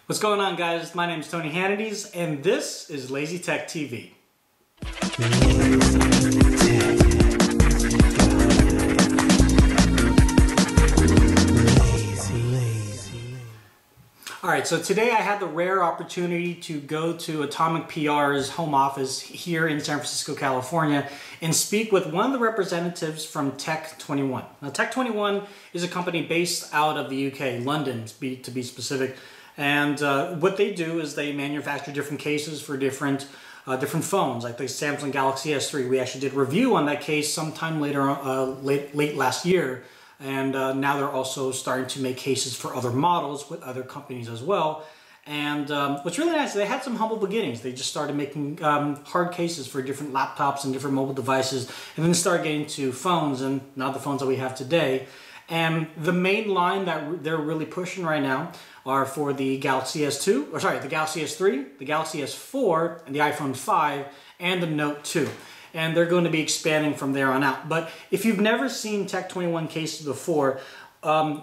What's going on, guys? My name is Tony Hannity's, and this is Lazy Tech TV. All right, so today I had the rare opportunity to go to Atomic PR's home office here in San Francisco, California, and speak with one of the representatives from Tech21. Now, Tech21 is a company based out of the UK, London to be specific. And what they do is they manufacture different cases for different phones, like the Samsung Galaxy S3. We actually did a review on that case sometime later, late last year. And now they're also starting to make cases for other models with other companies as well. And what's really nice, they had some humble beginnings. They just started making hard cases for different laptops and different mobile devices, and then started getting to phones, and now the phones that we have today. And the main line that they're really pushing right now are for the Galaxy S2, or sorry, the Galaxy S3, the Galaxy S4, and the iPhone 5, and the Note 2. And they're going to be expanding from there on out. But if you've never seen Tech21 cases before,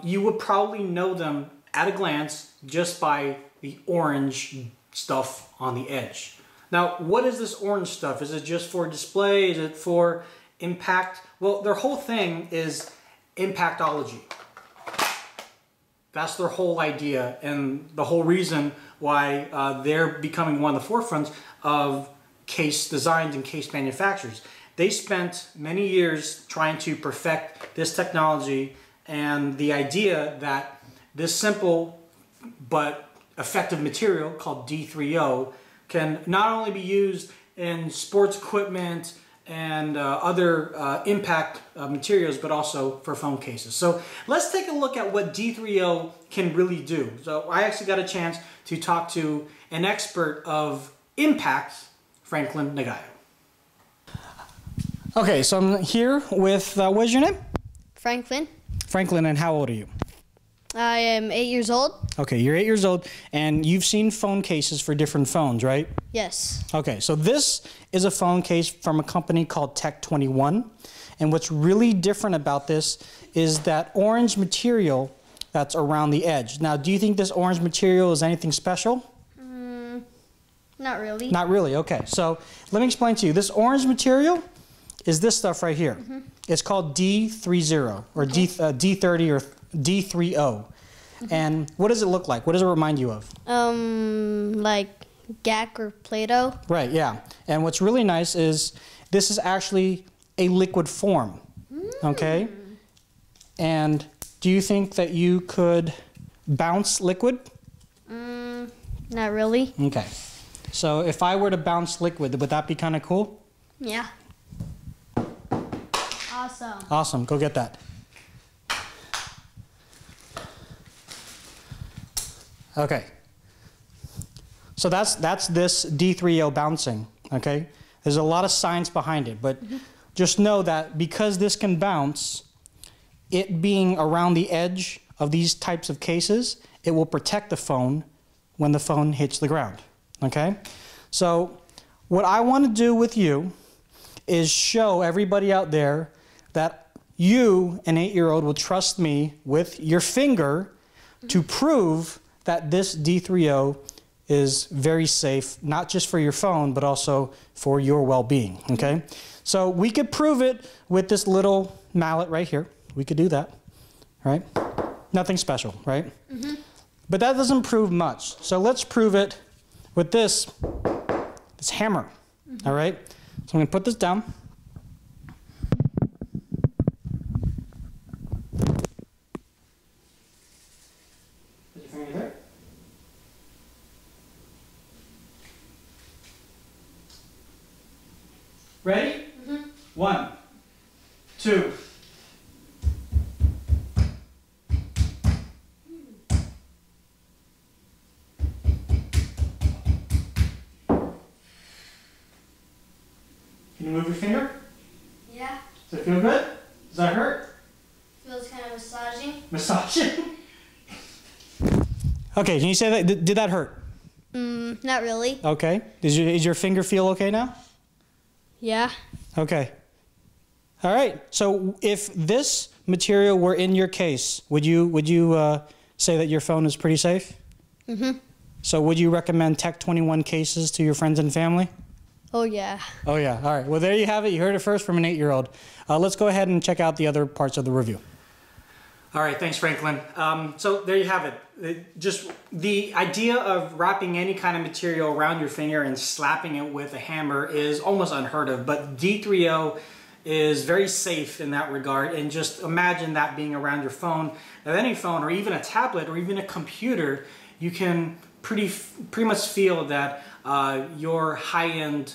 you would probably know them at a glance just by the orange stuff on the edge. Now, what is this orange stuff? Is it just for display? Is it for impact? Well, their whole thing is impactology. That's their whole idea, and the whole reason why they're becoming one of the forefronts of case designs and case manufacturers. They spent many years trying to perfect this technology, and the idea that this simple but effective material called D3O can not only be used in sports equipment and other impact materials, but also for phone cases. So let's take a look at what D3O can really do. So I actually got a chance to talk to an expert of impact, Franklin Nagayo. Okay, so I'm here with, what is your name? Franklin. Franklin, and how old are you? I am 8 years old. Okay, you're 8 years old, and you've seen phone cases for different phones, right? Yes. Okay, so this is a phone case from a company called Tech21, and what's really different about this is that orange material that's around the edge. Now, do you think this orange material is anything special? Not really. Not really, okay. So let me explain to you. This orange material is this stuff right here. It's called D30 or D30 or D3O. And what does it look like? What does it remind you of? Like GAC or Play-Doh. Right, yeah. And what's really nice is this is actually a liquid form, okay? And do you think that you could bounce liquid? Not really. Okay. So if I were to bounce liquid, would that be kind of cool? Yeah. Awesome. Awesome, go get that. Okay. So that's this D3O bouncing, okay? There's a lot of science behind it, but just know that because this can bounce, it being around the edge of these types of cases, it will protect the phone when the phone hits the ground, okay? So what I want to do with you is show everybody out there that you, an 8-year-old, will trust me with your finger to prove that this D3O is very safe, not just for your phone, but also for your well-being, okay? So we could prove it with this little mallet right here. We could do that, right? Nothing special, right? But that doesn't prove much. So let's prove it with this hammer, all right? So I'm gonna put this down. Put your finger there. Ready? 1, 2. Can you move your finger? Yeah. Does it feel good? Does that hurt? Feels kind of massaging. Massaging? Okay, can you say that? Did that hurt? Not really. Okay. Is your finger feel okay now? Yeah. Okay. All right. So if this material were in your case, would you say that your phone is pretty safe? Mm-hmm. So would you recommend Tech21 cases to your friends and family? Oh, yeah. Oh yeah, all right. Well, there you have it. You heard it first from an 8-year-old. Let's go ahead and check out the other parts of the review. All right, thanks, Franklin. So there you have it. Just the idea of wrapping any kind of material around your finger and slapping it with a hammer is almost unheard of, but D3O is very safe in that regard. And just imagine that being around your phone, any phone, or even a tablet, or even a computer. You can pretty much feel that your high-end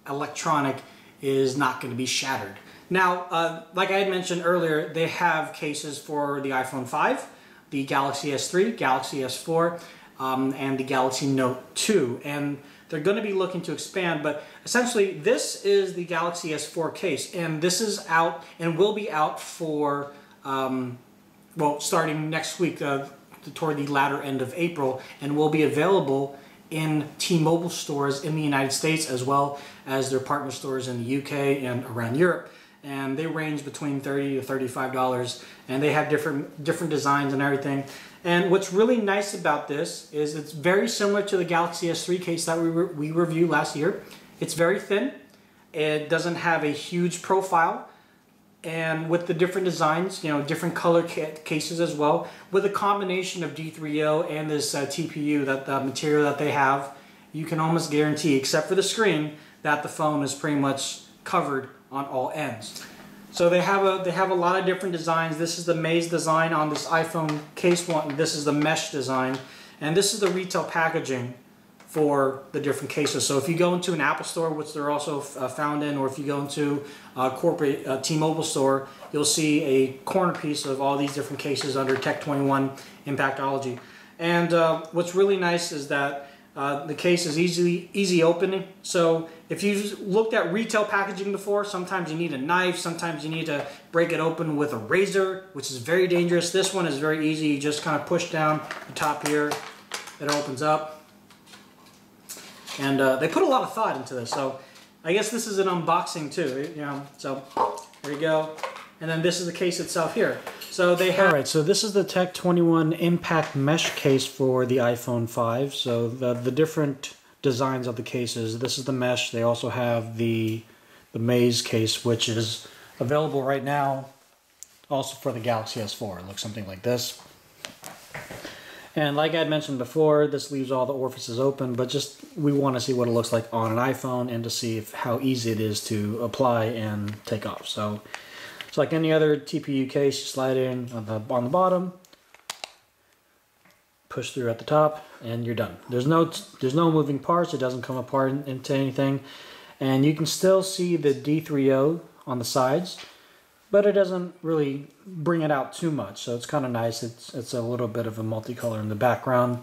electronic is not going to be shattered. Now, like I had mentioned earlier, they have cases for the iPhone 5, the Galaxy S3, Galaxy S4, and the Galaxy Note 2. And they're going to be looking to expand, but essentially this is the Galaxy S4 case, and this is out and will be out for, well, starting next week, toward the latter end of April, and will be available in T-Mobile stores in the United States, as well as their partner stores in the UK and around Europe. And they range between $30 to $35, and they have different designs and everything. And what's really nice about this is it's very similar to the Galaxy S3 case that we reviewed last year. It's very thin. It doesn't have a huge profile. And with the different designs, you know, different color cases as well, with a combination of D3O and this TPU, that the material that they have, you can almost guarantee, except for the screen, that the phone is pretty much covered on all ends. So they have a lot of different designs. This is the maze design on this iPhone case one. This is the mesh design, and this is the retail packaging for the different cases. So if you go into an Apple store, which they're also found in, or if you go into a corporate T-Mobile store, you'll see a corner piece of all these different cases under Tech21 Impactology. And what's really nice is that the case is easy opening. So if you've looked at retail packaging before, sometimes you need a knife, sometimes you need to break it open with a razor, which is very dangerous. This one is very easy. You just kind of push down the top here, it opens up. And they put a lot of thought into this, so I guess this is an unboxing too, you know. So there you go. And then this is the case itself here. So they have. All right, so this is the Tech21 Impact Mesh case for the iPhone 5. So the different designs of the cases. This is the mesh. They also have the maze case, which is available right now, also for the Galaxy S4. It looks something like this. And like I had mentioned before, this leaves all the orifices open, but just we want to see what it looks like on an iPhone and to see how easy it is to apply and take off. So it's like any other TPU case. You slide in on the bottom, push through at the top, and you're done. There's no moving parts. It doesn't come apart into anything, and you can still see the D3O on the sides, but it doesn't really bring it out too much, so it's kind of nice. It's a little bit of a multicolor in the background,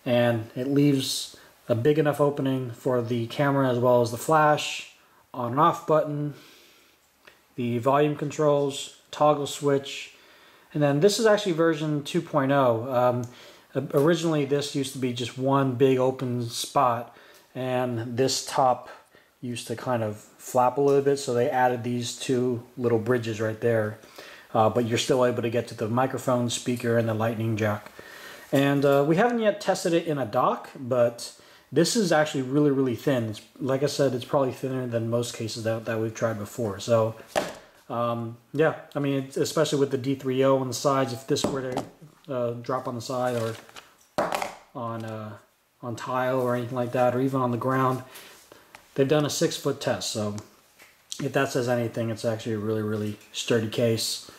and it leaves a big enough opening for the camera as well as the flash, on and off button, the volume controls, toggle switch, and then this is actually version 2.0. Originally this used to be just one big open spot, and this top used to kind of flap a little bit, so they added these two little bridges right there, but you're still able to get to the microphone, speaker, and the lightning jack. And we haven't yet tested it in a dock, but this is actually really thin. Like I said, it's probably thinner than most cases that we've tried before. So yeah, I mean, especially with the D3O on the sides, if this were to drop on the side or on tile or anything like that, or even on the ground, they've done a 6-foot test, so if that says anything, it's actually a really sturdy case.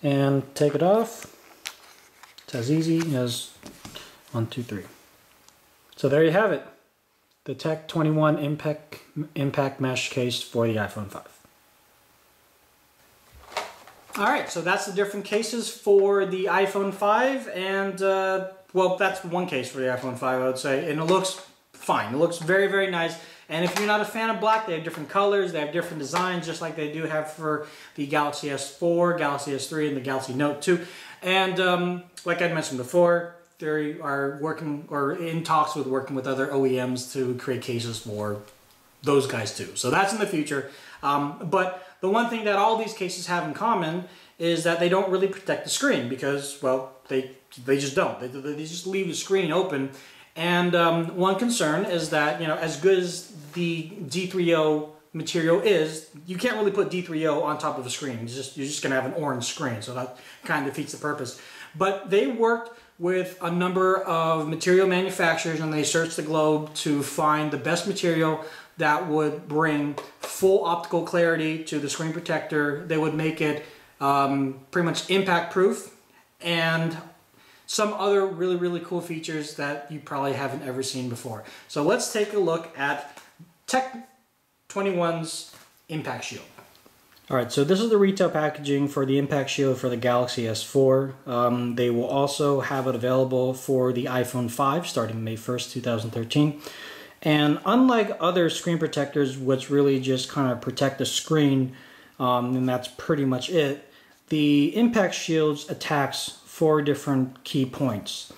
And take it off. It's as easy as 1, 2, 3. So there you have it. The Tech21 Impact Mesh case for the iPhone 5. Alright, so that's the different cases for the iPhone 5, and well, that's one case for the iPhone 5, I would say, and it looks fine. It looks very nice. And if you're not a fan of black, they have different colors, they have different designs, just like they do have for the Galaxy S4, Galaxy S3, and the Galaxy Note 2. And like I mentioned before, they are working or in talks with working with other OEMs to create cases for those guys too. So that's in the future. But the one thing that all these cases have in common is that they don't really protect the screen because, well, they just don't. They just leave the screen open. And one concern is that, you know, as good as the D3O material is, you can't really put D3O on top of a screen. You're just going to have an orange screen, so that kind of defeats the purpose. But they worked with a number of material manufacturers and they searched the globe to find the best material that would bring full optical clarity to the screen protector. They would make it pretty much impact proof and some other really, really cool features that you probably haven't ever seen before. So let's take a look at Tech21's Impact Shield. All right, so this is the retail packaging for the Impact Shield for the Galaxy S4. They will also have it available for the iPhone 5 starting May 1st, 2013. And unlike other screen protectors, which really just kind of protect the screen, and that's pretty much it, the Impact Shields attacks 4 different key points.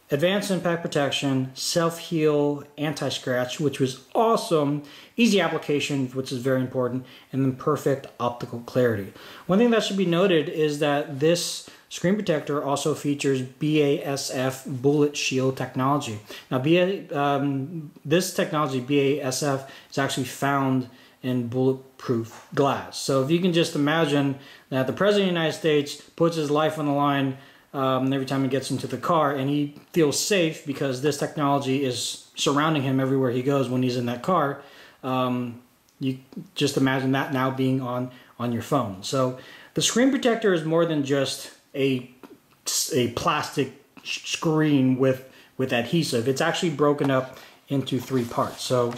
Advanced impact protection, self-heal, anti-scratch, which was awesome, easy application, which is very important, and then perfect optical clarity. One thing that should be noted is that this screen protector also features BASF bullet shield technology. Now, this technology, BASF, is actually found in bulletproof glass. So if you can just imagine that the President of the United States puts his life on the line every time he gets into the car, and he feels safe because this technology is surrounding him everywhere he goes when he's in that car. You just imagine that now being on your phone. So the screen protector is more than just a plastic screen with adhesive. It's actually broken up into 3 parts. So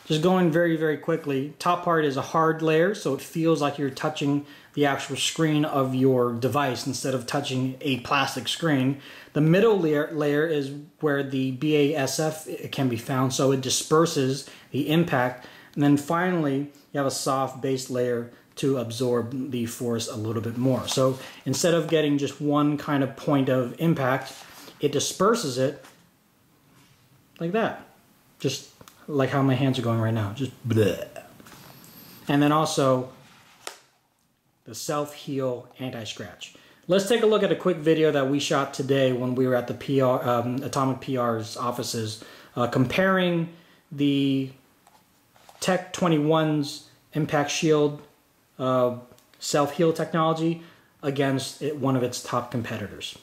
just going very, very quickly, top part is a hard layer, so it feels like you're touching the actual screen of your device instead of touching a plastic screen. The middle layer is where the BASF can be found, so it disperses the impact. And then finally, you have a soft base layer to absorb the force a little bit more. So instead of getting just one kind of point of impact, it disperses it like that. Just like how my hands are going right now, just bleh. And then also the self-heal anti-scratch. Let's take a look at a quick video that we shot today when we were at the Atomic PR's offices, comparing the Tech21's Impact Shield self-heal technology against one of its top competitors.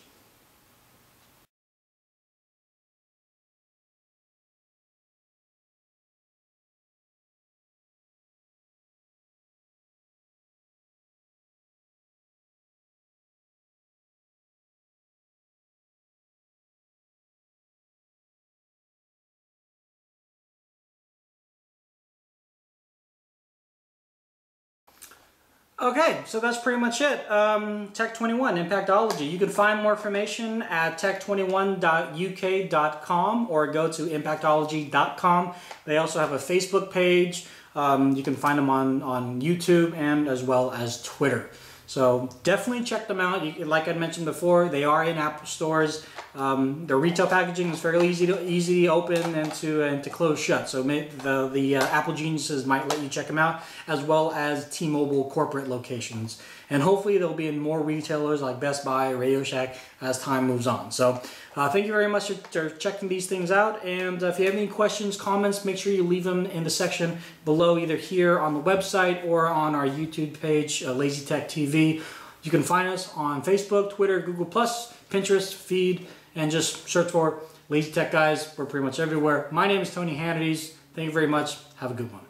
Okay, so that's pretty much it. Tech21, Impactology. You can find more information at tech21.uk.com or go to impactology.com. They also have a Facebook page. You can find them on YouTube and as well as Twitter. So definitely check them out. Like I mentioned before, they are in Apple stores. Their retail packaging is fairly easy to open and to close shut. So the Apple geniuses might let you check them out, as well as T-Mobile corporate locations. And hopefully they'll be in more retailers like Best Buy, Radio Shack as time moves on. So thank you very much for checking these things out. And if you have any questions, comments, make sure you leave them in the section below, either here on the website or on our YouTube page, Lazy Tech TV. You can find us on Facebook, Twitter, Google+, Pinterest, Feed, and just search for Lazy Tech Guys. We're pretty much everywhere. My name is Tony Hannity's. Thank you very much. Have a good one.